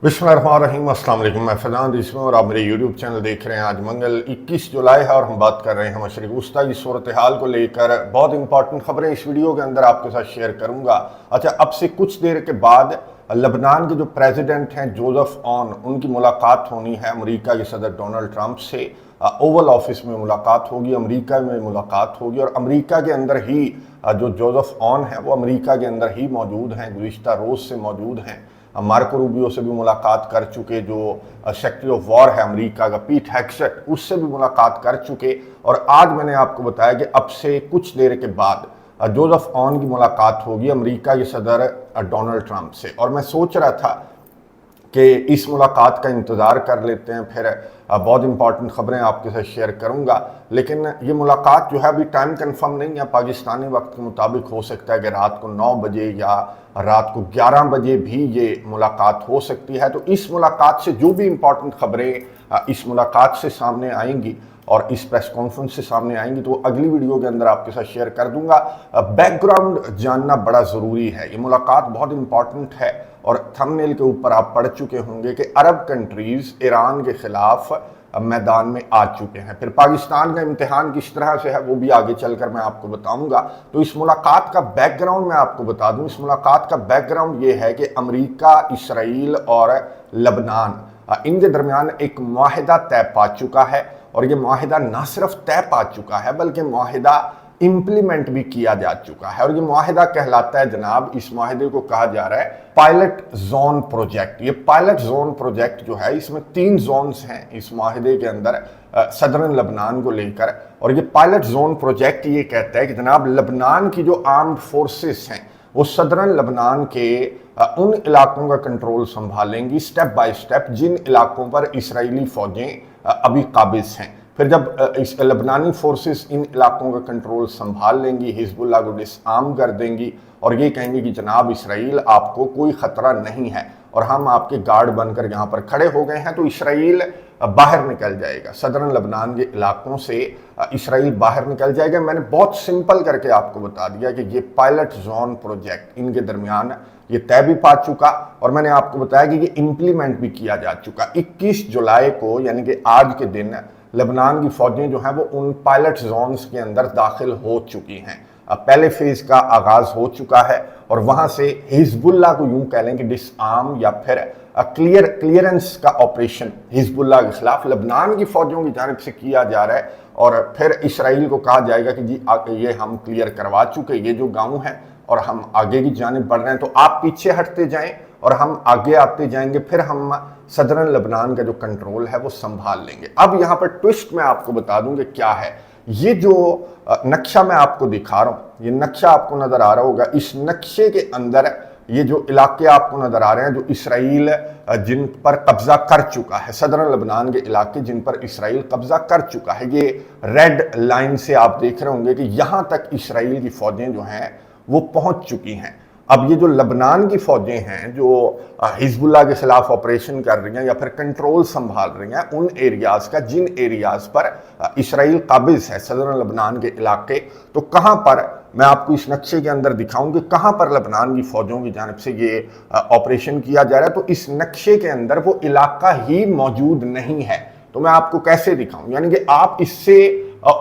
बिस्मिल्लाहिर्रहमानिर्रहीम, अस्सलाम वालेकुम। मैं फैज़ान इसमें और आप मेरे यूट्यूब चैनल देख रहे हैं। आज मंगल 21 जुलाई है और हम बात कर रहे हैं मशरिक़ वस्ता की सूरत हाल को लेकर। बहुत इंपॉर्टेंट खबरें इस वीडियो के अंदर आपके साथ शेयर करूंगा। अच्छा, अब से कुछ देर के बाद लबनान के जो प्रेसिडेंट हैं जोसेफ ऑन, उनकी मुलाकात होनी है अमेरिका के सदर डोनाल्ड ट्रंप से। ओवल ऑफिस में मुलाकात होगी, अमेरिका में मुलाकात होगी और अमेरिका के अंदर ही जो जोसेफ ऑन है वो अमेरिका के अंदर ही मौजूद हैं, गुज़िश्ता रोज़ से मौजूद हैं। मार्को रूबियो से भी मुलाकात कर चुके, जो सेक्रेटरी ऑफ वॉर है अमेरिका का पीट हेग्सेट, उससे भी मुलाकात कर चुके। और आज मैंने आपको बताया कि अब से कुछ देर के बाद जोसेफ ऑन की मुलाकात होगी अमेरिका के सदर डोनाल्ड ट्रंप से। और मैं सोच रहा था कि इस मुलाकात का इंतज़ार कर लेते हैं, फिर बहुत इंपॉर्टेंट खबरें आपके साथ शेयर करूंगा। लेकिन ये मुलाकात जो है अभी टाइम कंफर्म नहीं है, पाकिस्तानी वक्त के मुताबिक हो सकता है कि रात को 9 बजे या रात को 11 बजे भी ये मुलाकात हो सकती है। तो इस मुलाकात से जो भी इंपॉर्टेंट खबरें इस मुलाकात से सामने आएंगी और इस प्रेस कॉन्फ्रेंस से सामने आएंगी तो अगली वीडियो के अंदर आपके साथ शेयर कर दूंगा। बैकग्राउंड जानना बड़ा ज़रूरी है, ये मुलाकात बहुत इंपॉर्टेंट है। और थंबनेल के ऊपर आप पढ़ चुके होंगे कि अरब कंट्रीज़ ईरान के ख़िलाफ़ मैदान में आ चुके हैं। फिर पाकिस्तान का इम्तिहान किस तरह से है वो भी आगे चलकर मैं आपको बताऊंगा। तो इस मुलाकात का बैकग्राउंड मैं आपको बता दूं। इस मुलाकात का बैकग्राउंड ये है कि अमेरिका, इसराइल और लबनान इनके दरमियान एक मुआहिदा तय पा चुका है। और ये मुआहिदा ना सिर्फ तय पा चुका है बल्कि मुआहिदा इम्प्लीमेंट भी किया जा चुका है। और ये मुआहिदा कहलाता है जनाब, इस मुआहिदे को कहा जा रहा है पायलट जोन प्रोजेक्ट। ये पायलट जोन प्रोजेक्ट जो है, इसमें 3 जोन्स हैं इस मुआहिदे के अंदर सदरन लबनान को लेकर। और ये पायलट जोन प्रोजेक्ट ये कहता है कि जनाब लबनान की जो आर्म्ड फोर्सेस हैं वो सदरन लबनान के उन इलाकों का कंट्रोल संभालेंगी स्टेप बाय स्टेप जिन इलाकों पर इसराइली फौजें अभी काबिज हैं। फिर जब इस लबनानी फोर्सेस इन इलाकों का कंट्रोल संभाल लेंगी, हिजबुल्लाह को डिसआर्म कर देंगी और ये कहेंगे कि जनाब इसराइल आपको कोई ख़तरा नहीं है और हम आपके गार्ड बनकर यहाँ पर खड़े हो गए हैं, तो इसराइल बाहर निकल जाएगा। सदरन लबनान के इलाकों से इसराइल बाहर निकल जाएगा। मैंने बहुत सिंपल करके आपको बता दिया कि ये पायलट जोन प्रोजेक्ट इनके दरमियान ये तय भी पा चुका और मैंने आपको बताया कि ये इम्प्लीमेंट भी किया जा चुका। 21 जुलाई को यानी कि आज के दिन लबनान की फौजें जो हैं वो उन पायलट जोन्स के अंदर दाखिल हो चुकी हैं। पहले फेज का आगाज हो चुका है और वहां से हिजबुल्लाह को यूं कह लें कि डिसआर्म या फिर क्लियरेंस का ऑपरेशन हिजबुल्लाह के खिलाफ लबनान की फौजों की जानिब से किया जा रहा है। और फिर इसराइल को कहा जाएगा कि जी ये हम क्लियर करवा चुके, ये जो गाँव है और हम आगे की जानिब बढ़ रहे हैं, तो आप पीछे हटते जाएं और हम आगे आते जाएंगे, फिर हम सदरन लबनान का जो कंट्रोल है वो संभाल लेंगे। अब यहाँ पर ट्विस्ट मैं आपको बता दूं कि क्या है। ये जो नक्शा मैं आपको दिखा रहा हूँ, ये नक्शा आपको नजर आ रहा होगा। इस नक्शे के अंदर ये जो इलाके आपको नजर आ रहे हैं जो इसराइल जिन पर कब्जा कर चुका है, सदरन लबनान के इलाके जिन पर इसराइल कब्जा कर चुका है, ये रेड लाइन से आप देख रहे होंगे कि यहाँ तक इसराइल की फौजें जो हैं वो पहुंच चुकी हैं। अब ये जो लबनान की फौजें हैं जो हिजबुल्लाह के खिलाफ ऑपरेशन कर रही हैं या फिर कंट्रोल संभाल रही हैं उन एरियाज का, जिन एरियाज पर इसराइल काबिज है सदरन लबनान के इलाके, तो कहां पर मैं आपको इस नक्शे के अंदर दिखाऊं कि कहां पर लबनान की फौजों की जानिब से ये ऑपरेशन किया जा रहा है। तो इस नक्शे के अंदर वो इलाका ही मौजूद नहीं है। तो मैं आपको कैसे दिखाऊं, यानी कि आप इससे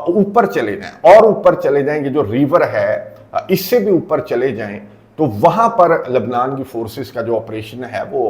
ऊपर चले जाएं और ऊपर चले जाएं, ये जो रिवर है इससे भी ऊपर चले जाएं तो वहां पर लबनान की फोर्सेस का जो ऑपरेशन है वो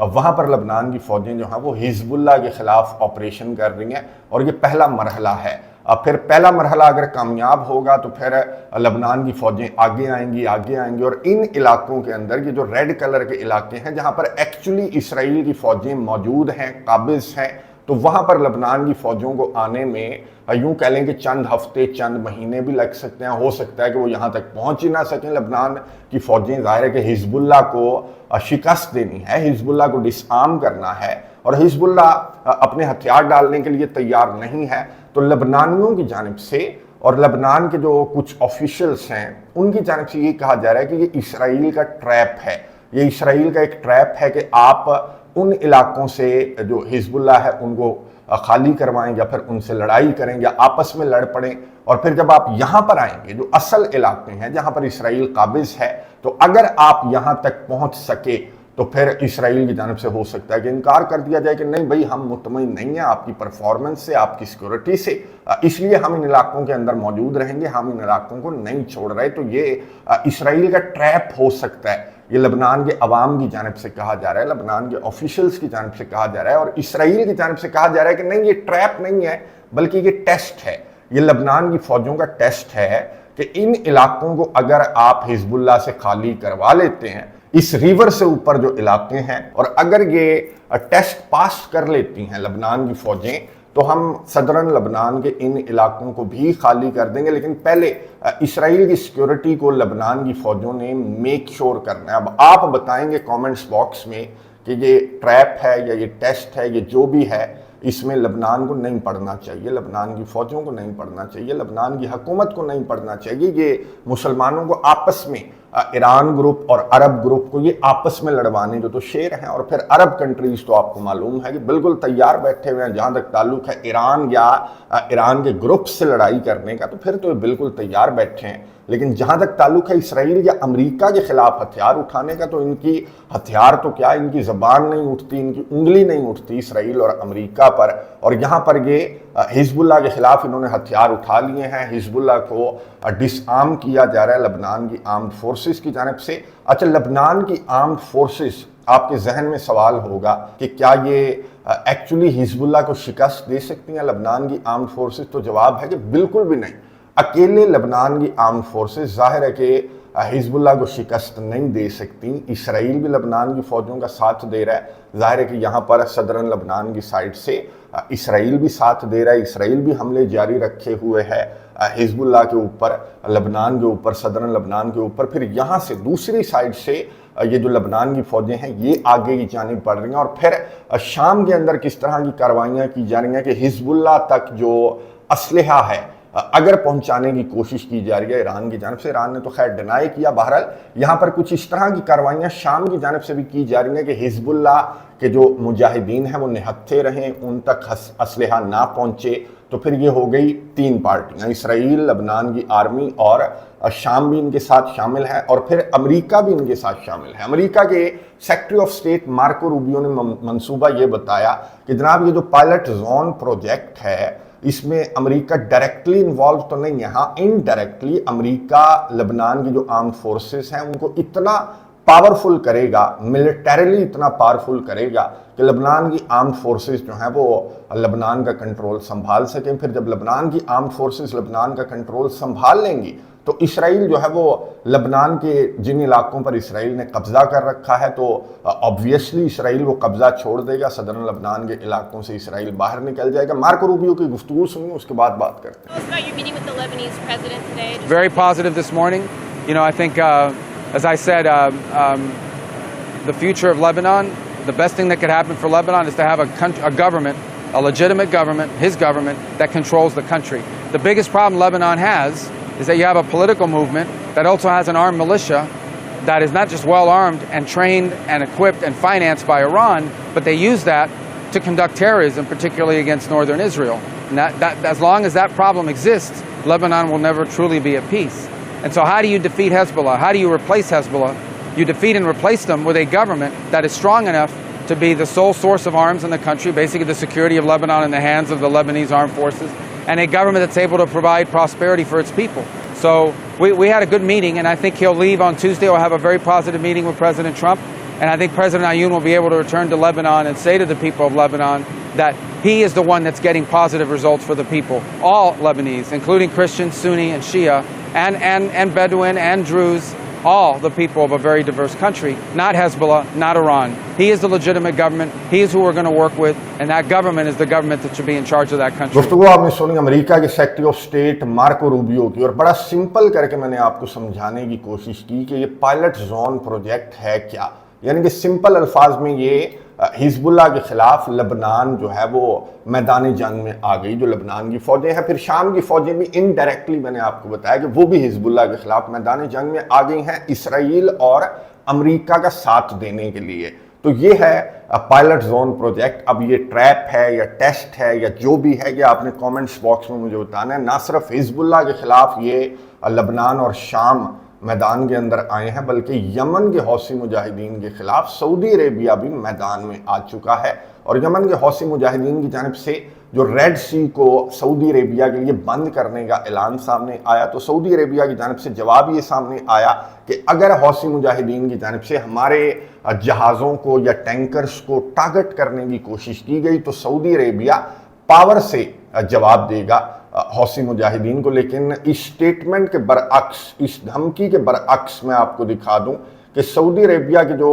वहां पर लबनान की फौजें जो हैं वो हिजबुल्लाह के खिलाफ ऑपरेशन कर रही हैं और ये पहला मरहला है। अब फिर पहला मरहला अगर कामयाब होगा तो फिर लबनान की फौजें आगे आएंगी और इन इलाकों के अंदर ये जो रेड कलर के इलाके हैं जहां पर एक्चुअली इसराइल की फौजें मौजूद हैं, काबिज हैं, तो वहां पर लबनान की फौजों को आने में यूं कह लें कि चंद हफ्ते, चंद महीने भी लग सकते हैं। हो सकता है कि वो यहां तक पहुंच ही ना सकें लबनान की फौजें। जाहिर है कि हिजबुल्लाह को शिकस्त देनी है, हिजबुल्लाह को डिसआर्म करना है और हिजबुल्लाह अपने हथियार डालने के लिए तैयार नहीं है। तो लबनानियों की जानिब से और लबनान के जो कुछ ऑफिशियल्स हैं उनकी जानिब से ये कहा जा रहा है कि ये इसराइल का ट्रैप है। ये इसराइल का एक ट्रैप है कि आप उन इलाकों से जो हिजबुल्लाह है उनको खाली करवाएं या फिर उनसे लड़ाई करें या आपस में लड़ पड़ें और फिर जब आप यहां पर आएंगे जो असल इलाके हैं जहां पर इसराइल काबिज है, तो अगर आप यहां तक पहुंच सके तो फिर इसराइल की जानब से हो सकता है कि इनकार कर दिया जाए कि नहीं भाई, हम मुतमईन नहीं हैं आपकी परफॉर्मेंस से, आपकी सिक्योरिटी से, इसलिए हम इन इलाकों के अंदर मौजूद रहेंगे, हम इन इलाकों को नहीं छोड़ रहे। तो ये इसराइल का ट्रैप हो सकता है। ये लबनान के अवाम की जानब से कहा जा रहा है, लबनान के ऑफिशियल्स की जानब से कहा जा रहा है, और इसराइल की जानब से कहा जा रहा है कि नहीं, ये ट्रैप नहीं है बल्कि ये टेस्ट है। ये लबनान की फौजों का टेस्ट है कि इन इलाकों को अगर आप हिजबुल्लाह से खाली करवा लेते हैं, इस रिवर से ऊपर जो इलाके हैं, और अगर ये टेस्ट पास कर लेती हैं लबनान की फौजें, तो हम सदरन लबनान के इन इलाकों को भी खाली कर देंगे। लेकिन पहले इसराइल की सिक्योरिटी को लबनान की फौजों ने मेक श्योर करना है। अब आप बताएंगे कमेंट्स बॉक्स में कि ये ट्रैप है या ये टेस्ट है, ये जो भी है, इसमें लबनान को नहीं पढ़ना चाहिए, लबनान की फौजों को नहीं पढ़ना चाहिए, लबनान की हुकूमत को नहीं पढ़ना चाहिए। ये मुसलमानों को आपस में, ईरान ग्रुप और अरब ग्रुप को ये आपस में लड़वाने जो तो शेर हैं। और फिर अरब कंट्रीज तो आपको मालूम है कि बिल्कुल तैयार बैठे हुए हैं, जहाँ तक ताल्लुक है ईरान या ईरान के ग्रुप से लड़ाई करने का, तो फिर तो ये बिल्कुल तैयार बैठे हैं। लेकिन जहाँ तक ताल्लुक है इसराइल या अमेरिका के खिलाफ हथियार उठाने का, तो इनकी हथियार तो क्या, इनकी ज़बान नहीं उठती, इनकी उंगली नहीं उठती इसराइल और अमेरिका पर। और यहाँ पर ये हिजबुल्लाह के खिलाफ इन्होंने हथियार उठा लिए हैं। हिजबुल्लाह को डिसआर्म किया जा रहा है लबनान की आर्म्ड फोर्सेस की जानब से। अच्छा, लबनान की आर्म्ड फोर्सेस, आपके जहन में सवाल होगा कि क्या ये एक्चुअली हिजबुल्लाह को शिकस्त दे सकती हैं लबनान की आर्म्ड फोर्सेस? तो जवाब है कि बिल्कुल भी नहीं। अकेले लबनान की आर्म्ड फोर्सेस जाहिर है कि हिजबुल्लाह को शिकस्त नहीं दे सकती। इसराइल भी लबनान की फौजों का साथ दे रहा है। जाहिर है कि यहाँ पर सदरन लबनान की साइड से इसराइल भी साथ दे रहा है, इसराइल भी हमले जारी रखे हुए है हिजबुल्लाह के ऊपर, लबनान के ऊपर, सदरन लबनान के ऊपर। फिर यहाँ से दूसरी साइड से ये जो लबनान की फौजें हैं ये आगे की जानिब बढ़ रही हैं। और फिर शाम के अंदर किस तरह की कार्रवाइयाँ की जा रही हैं कि हिजबुल्लाह तक जो असलहा है अगर पहुंचाने की कोशिश की जा रही है ईरान की जानब से। ईरान ने तो खैर डिनाई किया। बहरहाल यहाँ पर कुछ इस तरह की कार्रवाइयाँ शाम की जानब से भी की जा रही हैं कि हिजबुल्लाह के जो मुजाहिदीन हैं वो निहत्थे रहें, उन तक असलहा ना पहुँचे। तो फिर ये हो गई तीन पार्टियाँ, इसराइल, लबनान की आर्मी और शाम भी इनके साथ शामिल है, और फिर अमेरिका भी इनके साथ शामिल है। अमेरिका के secretary of state Marco Rubio ने मंसूबा ये बताया कि जनाब ये जो पायलट जोन प्रोजेक्ट है इसमें अमेरिका डायरेक्टली इन्वॉल्व तो नहीं है, हाँ इनडायरेक्टली अमेरिका लबनान की जो आर्म्ड फोर्सेस हैं उनको इतना पावरफुल करेगा, मिलिटरीली इतना पावरफुल करेगा कि लबनान की आर्म्ड फोर्सेस जो हैं वो लबनान का कंट्रोल संभाल सकें। फिर जब लबनान की आर्म्ड फोर्सेस लबनान का कंट्रोल संभाल लेंगी तो इसराइल जो है वो लबनान के जिन इलाकों पर इसराइल ने कब्जा कर रखा है, तो ऑब्वियसली इसराइल वो कब्जा छोड़ देगा, सदरन लबनान के इलाकों से इसराइल बाहर निकल जाएगा। मार्को रूबियो की गुफ्तगू सुनिए, उसके बाद बात करते हैं। Very positive this morning. You know, I think, as I said, the future of Lebanon, the best thing that could happen for Lebanon is to have a government, a legitimate government, his government, that controls the country. The biggest problem Lebanon has is that you have a political movement that also has an armed militia that is not just well armed and trained and equipped and financed by Iran, but they use that to conduct terrorism, particularly against northern Israel. And that as long as that problem exists, Lebanon will never truly be at peace. And so how do you defeat Hezbollah? How do you replace Hezbollah? You defeat and replace them with a government that is strong enough to be the sole source of arms in the country, basically the security of Lebanon in the hands of the Lebanese armed forces, and a government that's able to provide prosperity for its people. So we had a good meeting, and I think he'll leave on Tuesday. We'll have a very positive meeting with President Trump, and I think President Ayoun will be able to return to Lebanon and say to the people of Lebanon that he is the one that's getting positive results for the people, all Lebanese, including Christians, Sunni, and Shia, and Bedouin, and Druze, all the people of a very diverse country, not Hezbollah, not Iran. He is the legitimate government. He is who we're going to work with, and that government is the government that should be in charge of that country. दोस्तों, आपने सुनी America के secretary of state Marco Rubio की, और बड़ा simple करके मैंने आपको समझाने की कोशिश की कि ये पायलट जोन प्रोजेक्ट है क्या। यानी कि सिंपल अल्फाज में ये हिजबुल्लाह के खिलाफ लबनान जो है वो मैदान जंग में आ गई, जो लबनान की फौजें हैं। फिर शाम की फौजें भी इनडायरेक्टली मैंने आपको बताया कि वो भी हिजबुल्लाह के खिलाफ मैदान जंग में आ गई हैं, इसराइल और अमेरिका का साथ देने के लिए। तो ये है पायलट जोन प्रोजेक्ट। अब ये ट्रैप है या टेस्ट है या जो भी है, ये आपने कमेंट्स बॉक्स में मुझे बताना है। ना सिर्फ हिजबुल्लाह के खिलाफ ये लबनान और शाम मैदान के अंदर आए हैं, बल्कि यमन के हौसी मुजाहिदीन के खिलाफ सऊदी अरेबिया भी मैदान में आ चुका है। और यमन के हौसी मुजाहिदीन की जानिब से जो रेड सी को सऊदी अरेबिया के लिए बंद करने का ऐलान सामने आया, तो सऊदी अरेबिया की जानिब से जवाब ये सामने आया कि अगर हौसी मुजाहिदीन की जानिब से हमारे जहाज़ों को या टैंकर्स को टारगेट करने की कोशिश की गई तो सऊदी अरेबिया पावर से जवाब देगा हौसी मुजाहिदीन को। लेकिन इस स्टेटमेंट के बरअक्स, इस धमकी के बरअक्स मैं आपको दिखा दूं कि सऊदी अरेबिया के जो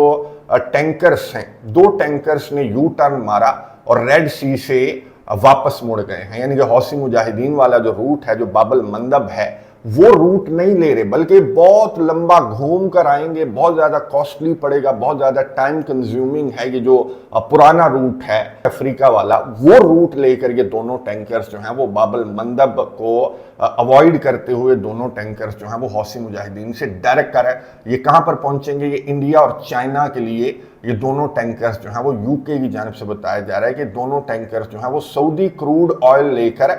टैंकर्स हैं, 2 टैंकर्स ने यू टर्न मारा और रेड सी से वापस मुड़ गए हैं। यानी कि हौसी मुजाहिदीन वाला जो रूट है, जो बाब अल मंदब है, वो रूट नहीं ले रहे, बल्कि बहुत लंबा घूम कर आएंगे, बहुत ज़्यादा कॉस्टली पड़ेगा, बहुत ज़्यादा टाइम कंज्यूमिंग है। ये जो पुराना रूट है अफ्रीका वाला, वो रूट लेकर ये दोनों टैंकर्स जो हैं वो बाब अल मंदब को अवॉइड करते हुए दोनों टैंकर्स जो हैं वो हौसी मुजाहिदीन से डायरेक्ट कर है। ये कहाँ पर पहुंचेंगे? ये इंडिया और चाइना के लिए ये दोनों टैंकर्स जो हैं वो यूके की जानिब से बताया जा रहा है कि दोनों टैंकर्स जो हैं वो सऊदी क्रूड ऑयल लेकर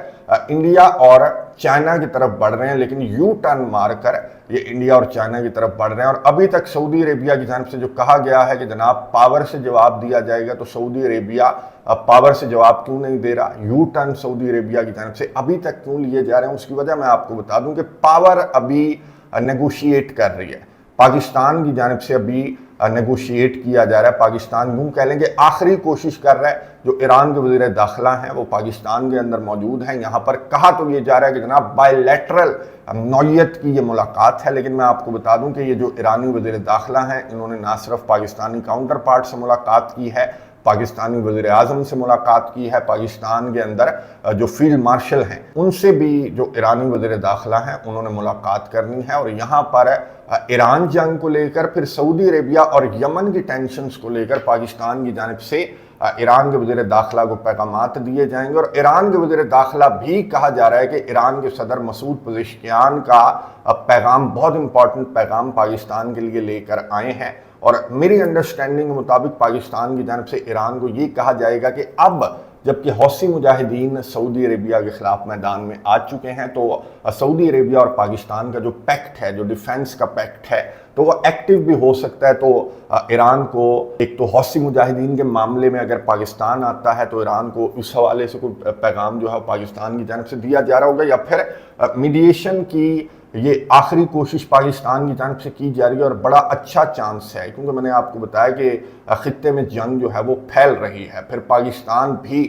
इंडिया और चाइना की तरफ बढ़ रहे हैं, लेकिन यू टर्न मारकर ये इंडिया और चाइना की तरफ बढ़ रहे हैं। और अभी तक सऊदी अरेबिया की जानिब से जो कहा गया है कि जनाब पावर से जवाब दिया जाएगा, तो सऊदी अरेबिया पावर से जवाब क्यों नहीं दे रहा? यू टर्न सऊदी अरेबिया की जानिब से अभी तक क्यों लिए जा रहे हैं? उसकी वजह मैं आपको बता दूं कि पावर अभी नेगोशिएट कर रही है, पाकिस्तान की जानिब से अभी नेगोशिएट किया जा रहा है। पाकिस्तान यूँ कह लेंगे आखिरी कोशिश कर रहा है। जो ईरान के वज़ीर दाखिला हैं वो पाकिस्तान के अंदर मौजूद हैं। यहाँ पर कहा तो ये जा रहा है कि जनाब बायलैटरल नौयत की ये मुलाकात है, लेकिन मैं आपको बता दूं कि ये जो ईरानी वज़ीर दाखिला हैं, इन्होंने ना सिर्फ पाकिस्तानी काउंटर पार्ट से मुलाकात की है, पाकिस्तानी वज़ीर आज़म से मुलाकात की है, पाकिस्तान के अंदर जो फील्ड मार्शल हैं उनसे भी जो ईरानी वज़ीर दाखिला हैं उन्होंने मुलाकात करनी है। और यहाँ पर ईरान जंग को लेकर, फिर सऊदी अरेबिया और यमन की टेंशन्स को लेकर पाकिस्तान की जानिब से ईरान के वज़ीर दाखिला को पैगामात दिए जाएंगे। और ईरान के वज़ीर दाखिला भी कहा जा रहा है कि ईरान के सदर मसूद पज़ेश्कियान का पैगाम, बहुत इंपॉर्टेंट पैगाम पाकिस्तान के लिए लेकर आए हैं। और मेरी अंडरस्टैंडिंग के मुताबिक पाकिस्तान की जानिब से ईरान को ये कहा जाएगा कि अब जबकि हौसी मुजाहिदीन सऊदी अरेबिया के खिलाफ मैदान में आ चुके हैं, तो सऊदी अरेबिया और पाकिस्तान का जो पैक्ट है, जो डिफेंस का पैक्ट है, तो वो एक्टिव भी हो सकता है। तो ईरान को एक तो हौसी मुजाहिदीन के मामले में अगर पाकिस्तान आता है तो ईरान को उस हवाले से कोई पैगाम जो है पाकिस्तान की जानिब से दिया जा रहा होगा, या फिर मीडिएशन की ये आखिरी कोशिश पाकिस्तान की जानिब से की जा रही है। और बड़ा अच्छा चांस है, क्योंकि मैंने आपको बताया कि खित्ते में जंग जो है वो फैल रही है, फिर पाकिस्तान भी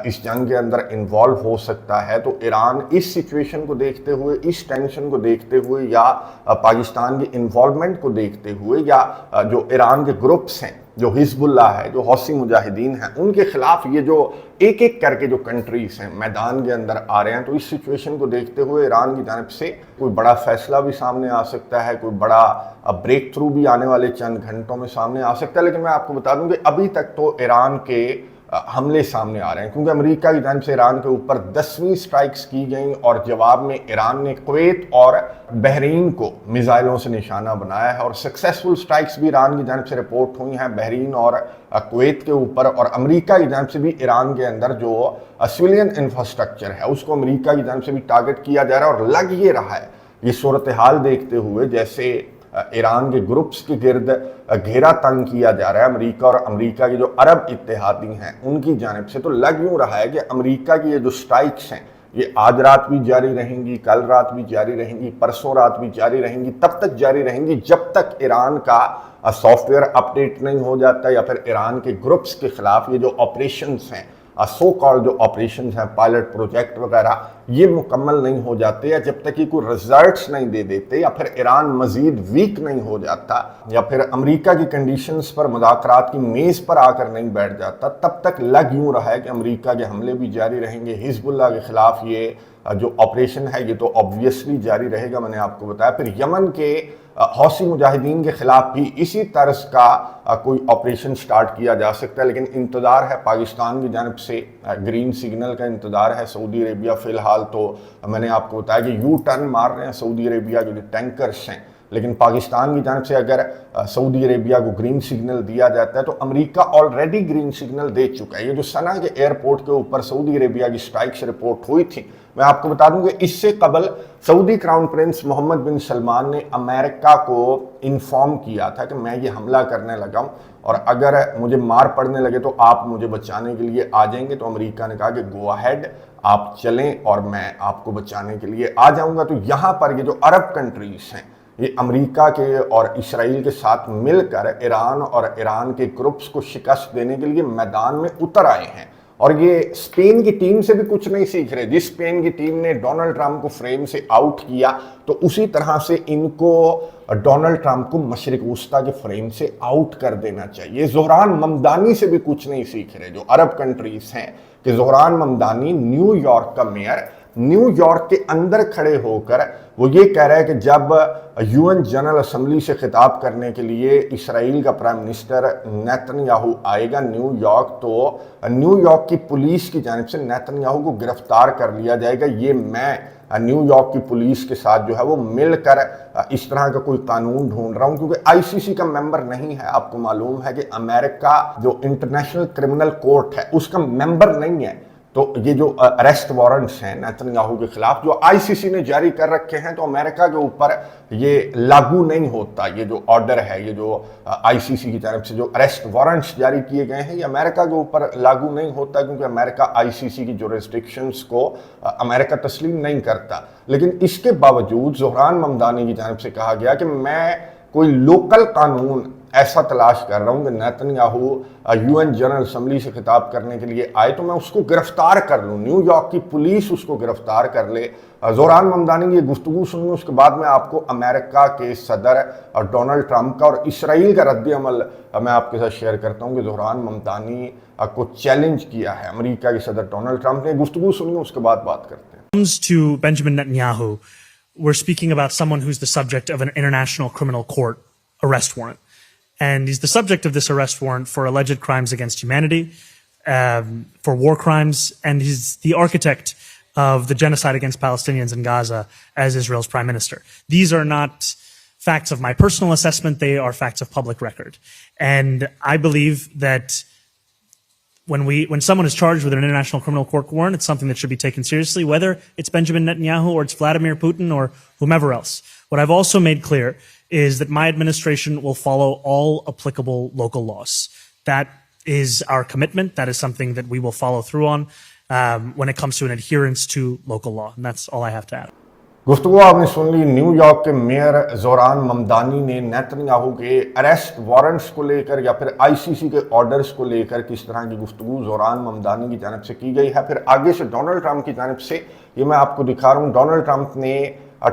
इस जंग के अंदर इन्वॉल्व हो सकता है। तो ईरान इस सिचुएशन को देखते हुए, इस टेंशन को देखते हुए, या पाकिस्तान की इन्वॉल्वमेंट को देखते हुए, या जो ईरान के ग्रुप्स हैं, जो हिजबुल्लाह है, जो हौसी मुजाहिदीन हैं, उनके खिलाफ ये जो एक एक करके जो कंट्रीज हैं मैदान के अंदर आ रहे हैं, तो इस सिचुएशन को देखते हुए ईरान की जानिब से कोई बड़ा फैसला भी सामने आ सकता है, कोई बड़ा ब्रेक थ्रू भी आने वाले चंद घंटों में सामने आ सकता है। लेकिन मैं आपको बता दूं कि अभी तक तो ईरान के हमले सामने आ रहे हैं, क्योंकि अमेरिका की जानिब से ईरान के ऊपर 10वीं स्ट्राइक्स की गई और जवाब में ईरान ने कुवैत और बहरीन को मिसाइलों से निशाना बनाया है। और सक्सेसफुल स्ट्राइक्स भी ईरान की जानिब से रिपोर्ट हुई हैं बहरीन और कुवैत के ऊपर। और अमेरिका की जानिब से भी ईरान के अंदर जो सिविलियन इंफ्रास्ट्रक्चर है उसको अमेरिका की जानिब से भी टारगेट किया जा रहा है। और लग ये रहा है, ये सूरत हाल देखते हुए, जैसे ईरान के ग्रुप्स के गिर्द घेरा तंग किया जा रहा है अमेरिका और अमेरिका के जो अरब इत्तेहादी हैं उनकी जानिब से, तो लग यूँ रहा है कि अमेरिका की ये जो स्ट्राइक्स हैं ये आज रात भी जारी रहेंगी, कल रात भी जारी रहेंगी, परसों रात भी जारी रहेंगी, तब तक जारी रहेंगी जब तक ईरान का सॉफ्टवेयर अपडेट नहीं हो जाता, या फिर ईरान के ग्रुप्स के खिलाफ ये जो ऑपरेशंस हैं, सो कॉल्ड जो ऑपरेशन हैं, पायलट प्रोजेक्ट वगैरह, ये मुकम्मल नहीं हो जाते, या जब तक ये कोई रिजल्ट्स नहीं दे देते, या फिर ईरान मजीद वीक नहीं हो जाता, या फिर अमेरिका की कंडीशंस पर मुज़ाकरात की मेज़ पर आकर नहीं बैठ जाता, तब तक लग यूँ रहा है कि अमेरिका के हमले भी जारी रहेंगे। हिजबुल्लाह के खिलाफ ये जो ऑपरेशन है ये तो ऑब्वियसली जारी रहेगा, मैंने आपको बताया। फिर यमन के हौसी मुजाहिदीन के खिलाफ भी इसी तर्ज का कोई ऑपरेशन स्टार्ट किया जा सकता है, लेकिन इंतज़ार है पाकिस्तान की जानिब से, ग्रीन सिग्नल का इंतज़ार है। सऊदी अरेबिया फ़िलहाल तो मैंने आपको बताया कि यू टर्न मार रहे हैं सऊदी अरेबिया के जो टैंकर्स हैं, لیکن پاکستان کی جانب سے اگر سعودی عربیہ کو گرین سگنل دیا جاتا ہے تو امریکہ آلریڈی گرین سگنل دے چکا ہے. یہ جو سنا کے ایئرپورٹ کے اوپر سعودی عربیہ کی سٹرائکس رپورٹ ہوئی تھی, میں آپ کو بتا دوں کہ اس سے قبل سعودی کراؤن پرنس محمد بن سلمان نے امریکہ کو انفارم کیا تھا کہ میں یہ حملہ کرنے لگا ہوں اور اگر مجھے مار پڑنے لگے تو آپ مجھے بچانے کے لیے آ جائیں گے. تو امریکہ نے کہا کہ گو اہیڈ, آپ چلیں اور میں آپ کو بچانے کے لیے آ جاؤں گا. تو یہاں پر یہ جو عرب کنٹریز ہیں یہ امریکہ کے اور اسرائیل کے ساتھ مل کر ایران اور ایران کے گروپس کو شکست دینے کے لیے میدان میں اتر آئے ہیں. اور یہ اسپین کی ٹیم سے بھی کچھ نہیں سیکھ رہے. جس اسپین کی ٹیم نے ڈونلڈ ٹرمپ کو فریم سے آؤٹ کیا تو اسی طرح سے ان کو ڈونلڈ ٹرمپ کو مشرق وسطیٰ کے فریم سے آؤٹ کر دینا چاہیے. زہران ممدانی سے بھی کچھ نہیں سیکھ رہے جو عرب کنٹریز ہیں, کہ زہران ممدانی نیو یارک کا میئر نیو یارک کے اندر کھڑے ہو کر وہ یہ کہہ رہا ہے کہ جب UN جنرل اسمبلی سے خطاب کرنے کے لیے اسرائیل کا پرائم منسٹر نیتن یاہو آئے گا نیو یارک, تو نیو یارک کی پولیس کی جانب سے نیتن یاہو کو گرفتار کر لیا جائے گا. یہ میں نیو یارک کی پولیس کے ساتھ جو ہے وہ مل کر اس طرح کا کوئی قانون ڈھونڈ رہا ہوں, کیونکہ ICC کا ممبر نہیں ہے. آپ کو معلوم ہے کہ امریکہ جو انٹرنیشنل کرمنل کورٹ ہے اس کا ممبر نہیں ہے. تو یہ جو اریسٹ وارنٹس ہیں نیتن یاہو کے خلاف جو ICC نے جاری کر رکھے ہیں تو امریکہ کے اوپر یہ لاگو نہیں ہوتا. یہ جو آرڈر ہے, یہ جو ICC کی طرف سے جو اریسٹ وارنٹس جاری کیے گئے ہیں, یہ امریکہ کے اوپر لاگو نہیں ہوتا کیونکہ امریکہ ICC کی جو ریسٹرکشنز کو امریکہ تسلیم نہیں کرتا. لیکن اس کے باوجود زہران ممدانی کی جانب سے کہا گیا کہ میں کوئی لوکل قانون ایسا تلاش کر رہا ہوں کہ Nitin Yahoo UN general assembly سے خطاب کرنے کے لیے آئے تو میں اس کو گرفتار کر لوں, نیو یارک کی پولیس اس کو گرفتار کر لے. زہران ممدانی کی یہ گفتگو سنوں, اس کے بعد میں آپ کو امریکہ کے صدر ڈونلڈ ٹرمپ کا اور اسرائیل کا رد عمل میں آپ کے ساتھ شیئر کرتا ہوں کہ زہران ممدانی کو چیلنج کیا ہے امریکہ کے صدر ڈونلڈ ٹرمپ نے. گفتگو سنوں, اس کے بعد بات کرتے ہیں. Comes to Benjamin Netanyahu, we're speaking about someone who's the subject of an international criminal court arrest warrant. And he's the subject of this arrest warrant for alleged crimes against humanity, for war crimes, and he's the architect of the genocide against Palestinians in Gaza as Israel's prime minister. These are not facts of my personal assessment, they are facts of public record. And I believe that when someone is charged with an international criminal court warrant, it's something that should be taken seriously, whether it's Benjamin Netanyahu or it's Vladimir Putin or whomever else. What I've also made clear is that my administration will follow all applicable local laws. That is our commitment. That is something that we will follow through on when it comes to an adherence to local law. And that's all I have to add. گفتگو آپ نے سن لی. New York کے mayor Dhahran Mamdani نے Nitin Yahoo کے arrest warrants کو لے کر یا پھر ICC کے آرڈرز کو لے کر کس طرح کی گفتگو زہران ممدانی کی جانب سے کی گئی ہے. پھر آگے سے ڈونلڈ ٹرمپ کی جانب سے یہ میں آپ کو دکھا رہا ہوں. ڈونلڈ ٹرمپ نے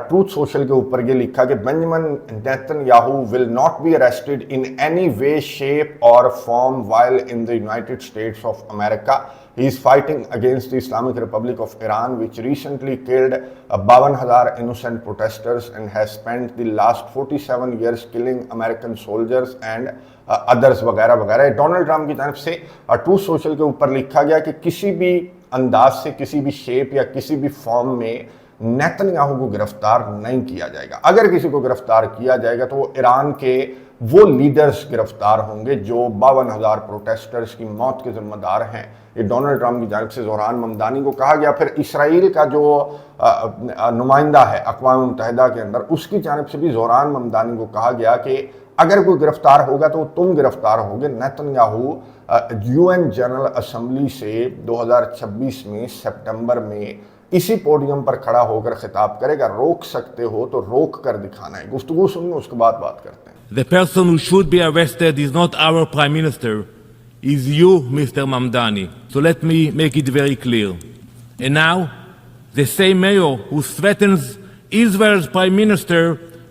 ٹروتھ سوشل کے اوپر یہ لکھا کہ Benjamin Netanyahu will not be arrested in any way shape اور form while in the United States of America. He is fighting against the Islamic Republic of Iran, which recently killed 52,000 innocent protesters and has spent the last 47 years killing American soldiers and others وغیرہ وغیرہ. Donald Trump کی طرف سے truth Social کے اوپر لکھا گیا کہ کسی بھی انداز سے, کسی بھی شیپ یا کسی بھی فارم میں نیتن یاہو کو گرفتار نہیں کیا جائے گا. اگر کسی کو گرفتار کیا جائے گا تو وہ ایران کے وہ لیڈرز گرفتار ہوں گے جو 52,000 پروٹیسٹرز کی موت کے ذمہ دار ہیں. یہ ڈونلڈ ٹرمپ کی جانب سے زہران ممدانی کو کہا گیا. پھر اسرائیل کا جو نمائندہ ہے اقوام متحدہ کے اندر, اس کی جانب سے بھی زہران ممدانی کو کہا گیا کہ اگر کوئی گرفتار ہوگا تو تم گرفتار ہوگے. Nitin Yahoo UN general assembly سے 2026 میں سپٹمبر میں اسی پوڈیم پر کھڑا ہو کر خطاب کرے گا. روک سکتے ہو تو روک کر دکھانا ہے. گفتگو سنیں, اس کے بعد بات کرتے ہیں. The person who should be arrested is not our prime minister, is you, Mr. Mamdani. So let me make it very clear. And now, the same mayor who threatens Israel's prime minister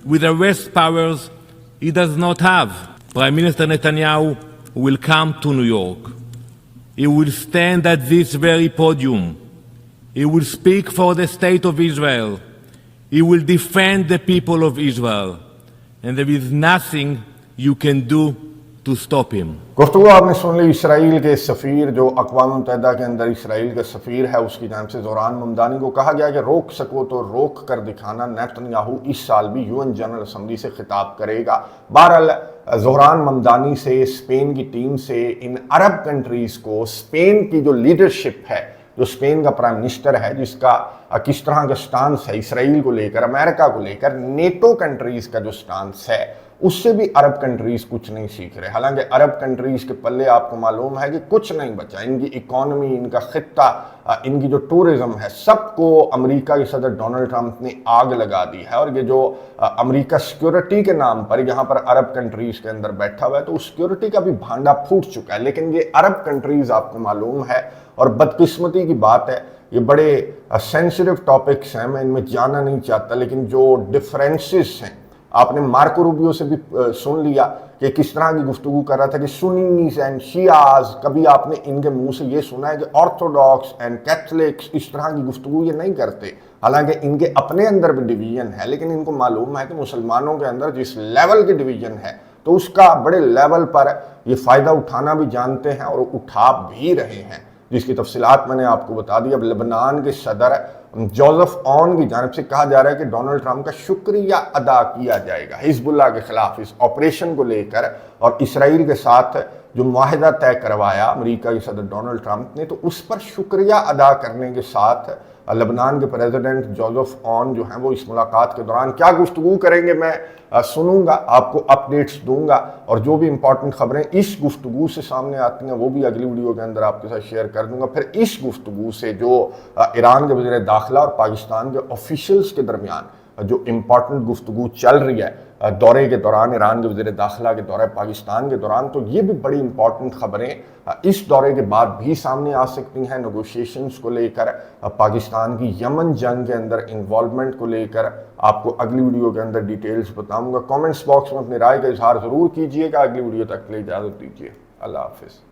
with arrest powers he does not have. Prime Minister Netanyahu will come to New York. He will stand at this very podium. He will speak for the state of Israel. He will defend the people of Israel. And there is nothing you can do to stop him. गुफ्तगू आपने सुन ली Israel के सफ़ीर जो अक़वाम मुत्तहिदा के अंदर Israel का सफ़ीर है उसकी जानिब से ज़ोहरान ममदानी को कहा गया कि रोक सको तो रोक कर दिखाना। नेतन्याहू इस साल भी यूएन जनरल असम्बली से खिताब करेगा। बहरहाल ज़ोहरान ममदानी से स्पेन की टीम से इन अरब कंट्रीज़ को स्पेन की जो लीडरशिप है, जो स्पेन का प्राइम मिनिस्टर है, जिसका किस तरह का स्टांस है इसराइल को लेकर, अमेरिका को लेकर, नेटो कंट्रीज़ का जो स्टांस है, उससे भी अरब कंट्रीज़ कुछ नहीं सीख रहे। हालांकि अरब कंट्रीज़ के पल्ले आपको मालूम है कि कुछ नहीं बचा। इनकी इकॉनमी, इनका खित्ता, इनकी जो टूरिज़्म है, सबको अमेरिका के सदर डोनाल्ड ट्रंप ने आग लगा दी है। और ये जो अमेरिका सिक्योरिटी के नाम पर यहाँ पर अरब कंट्रीज़ के अंदर बैठा हुआ है, तो उस सिक्योरिटी का भी भांडा फूट चुका है। लेकिन ये अरब कंट्रीज़ आपको मालूम है, और बदकिस्मती की बात है, ये बड़े सेंसिटिव टॉपिक्स हैं, मैं इनमें जाना नहीं चाहता, लेकिन जो डिफरेंसेस हैं, आपने मार्को रूबियो से भी सुन लिया कि किस तरह की गुफ्तगू कर रहा था कि सुन्नीस एंड शियाज। कभी आपने इनके मुंह से ये सुना है कि ऑर्थोडॉक्स एंड कैथलिक्स इस तरह की गुफ्तगू ये नहीं करते। हालांकि इनके अपने अंदर भी डिवीजन है, लेकिन इनको मालूम है कि मुसलमानों के अंदर जिस लेवल की डिवीजन है, तो उसका बड़े लेवल पर ये फ़ायदा उठाना भी जानते हैं और उठा भी रहे हैं, जिसकी तफसीलात मैंने आपको बता दी। अब लेबनान के सदर जोसेफ ऑन की जानिब से कहा जा रहा है कि डोनाल्ड ट्रंप का शुक्रिया अदा किया जाएगा हिजबुल्लाह के खिलाफ इस ऑपरेशन को लेकर, और इसराइल के साथ जो मुआहिदा तय करवाया अमेरिका के सदर डोनाल्ड ट्रंप ने, तो उस पर शुक्रिया अदा करने के साथ लेबनान के प्रेसिडेंट जोसेफ ऑन जो हैं वो इस मुलाकात के दौरान क्या गुफ्तगू करेंगे, मैं सुनूंगा, आपको अपडेट्स दूंगा, और जो भी इंपॉर्टेंट खबरें इस गुफ्तगू से सामने आती हैं वो भी अगली वीडियो के अंदर आपके साथ शेयर कर दूंगा। फिर इस गुफ्तगू से जो ईरान के वज़ीर दाखिला और पाकिस्तान के ऑफिशियल्स के दरमियान जो इम्पॉर्टेंट गुफ्तगू चल रही है दौरे के दौरान, ईरान के वज़ीर दाखिला के दौरे पाकिस्तान के दौरान, तो ये भी बड़ी इंपॉर्टेंट खबरें इस दौरे के बाद भी सामने आ सकती हैं। नेगोशिएशंस को लेकर, पाकिस्तान की यमन जंग के अंदर इन्वॉल्वमेंट को लेकर आपको अगली वीडियो के अंदर डिटेल्स बताऊंगा। कमेंट्स बॉक्स में अपनी राय का इजहार ज़रूर कीजिएगा। अगली वीडियो तक के लिए इजाज़त दीजिए। अल्लाह हाफिज़।